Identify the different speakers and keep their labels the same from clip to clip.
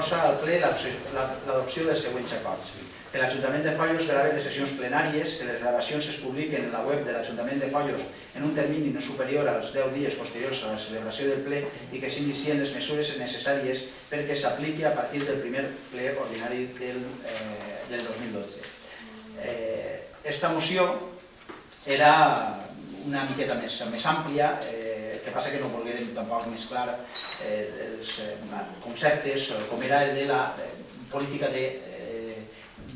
Speaker 1: proposa al ple l'adopció dels següents acords. Que l'Ajuntament de Foios gravi les sessions plenàries, que les gravacions es publiquen en la web de l'Ajuntament de Foios en un termini no superior als 10 dies posteriors a la celebració del ple i que s'inicien les mesures necessàries perquè s'apliqui a partir del primer ple ordinari del 2012. Esta moció era una miqueta més àmplia, el que passa que no volguérem tampoc més clar els conceptes, com era el de la política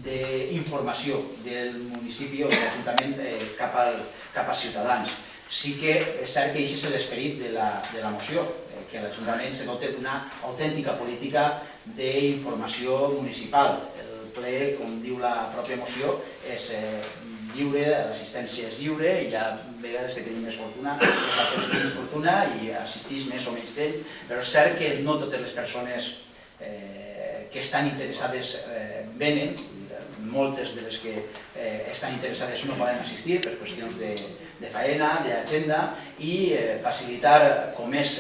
Speaker 1: d'informació del municipi o de l'Ajuntament cap als ciutadans. Sí que és cert que aquest és l'esperit de la moció, que l'Ajuntament se doti d'una autèntica política d'informació municipal. El ple, com diu la pròpia moció, és lliure, l'assistència és lliure, i hi ha vegades que tenim més fortuna, altres menys fortuna i assistís més o menys d'ell, però és cert que no totes les persones que estan interessades venen, moltes de les que estan interessades no poden assistir per qüestions de faena, d'agenda, i facilitar, com és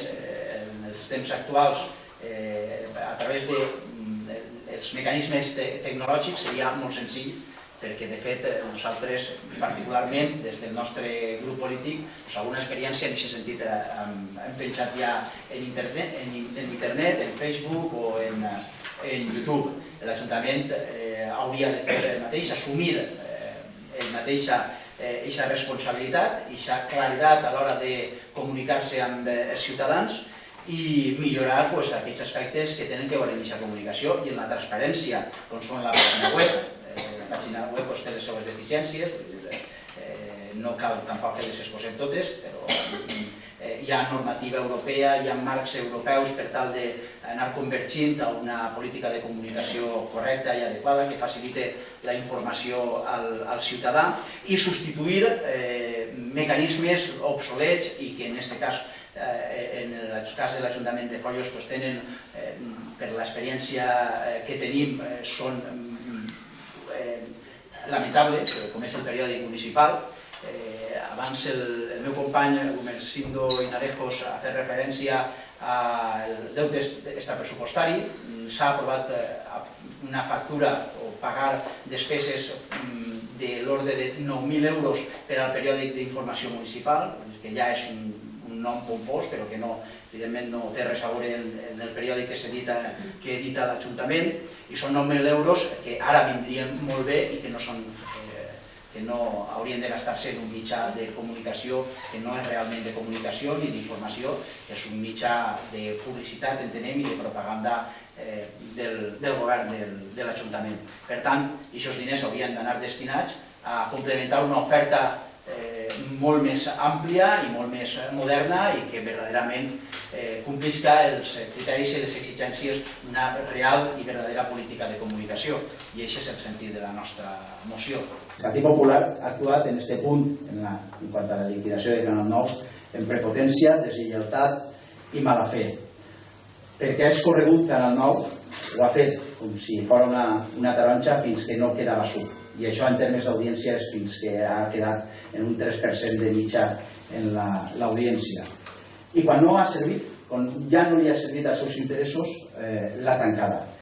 Speaker 1: en els temps actuals, a través dels mecanismes tecnològics seria molt senzill, perquè de fet nosaltres particularment des del nostre grup polític alguna experiència en aquest sentit hem penjat ja en internet, en Facebook o en YouTube. L'Ajuntament hauria de fer el mateix, assumir aquesta responsabilitat, aquesta claredat a l'hora de comunicar-se amb els ciutadans i millorar aquells aspectes que tenen que veure en aquesta comunicació i en la transparència, com són la pàgina web. La pàgina web té les seves deficiències, no cal tampoc que les exposem totes, però hi ha normativa europea, hi ha marcs europeus per tal d'anar convergint a una política de comunicació correcta i adequada que facilite la informació al ciutadà i substituir mecanismes obsolets i que en aquest cas, en el cas de l'Ajuntament de Foios, tenen, per l'experiència que tenim, són lamentables, com és el periòdic municipal. Abans el meu company, Gumersindo Hinarejos, ha fet referència al deute extrapressupostari. S'ha aprovat una factura o pagar despeses de l'ordre de 9.000 euros per al periòdic d'informació municipal, que ja és un nom pompós, però que evidentment no té res a veure en el periòdic que edita l'Ajuntament, i són 9.000 euros que ara vindrien molt bé i que no haurien de gastar-se en un mitjà de comunicació que no és realment de comunicació ni d'informació, que és un mitjà de publicitat, entenem, i de propaganda del govern de l'Ajuntament. Per tant, aquests diners haurien d'anar destinats a complementar una oferta molt més àmplia i molt més moderna i que verdaderament complisca els criteris i les exigències d'una real i verdadera política de comunicació. I aquest és el sentit de la nostra moció. El Partit Popular ha actuat en aquest punt, en quant a la liquidació de Canal 9, en prepotència, deslleialtat i mala fe. Perquè ha escorregut Canal 9, ho ha fet com si fos una taronja fins que no quedava suc. I això en termes d'audiència és fins que ha quedat en un 3% de mitjà en l'audiència. I quan no ha servit, quan ja no li ha servit als seus interessos, l'ha tancada.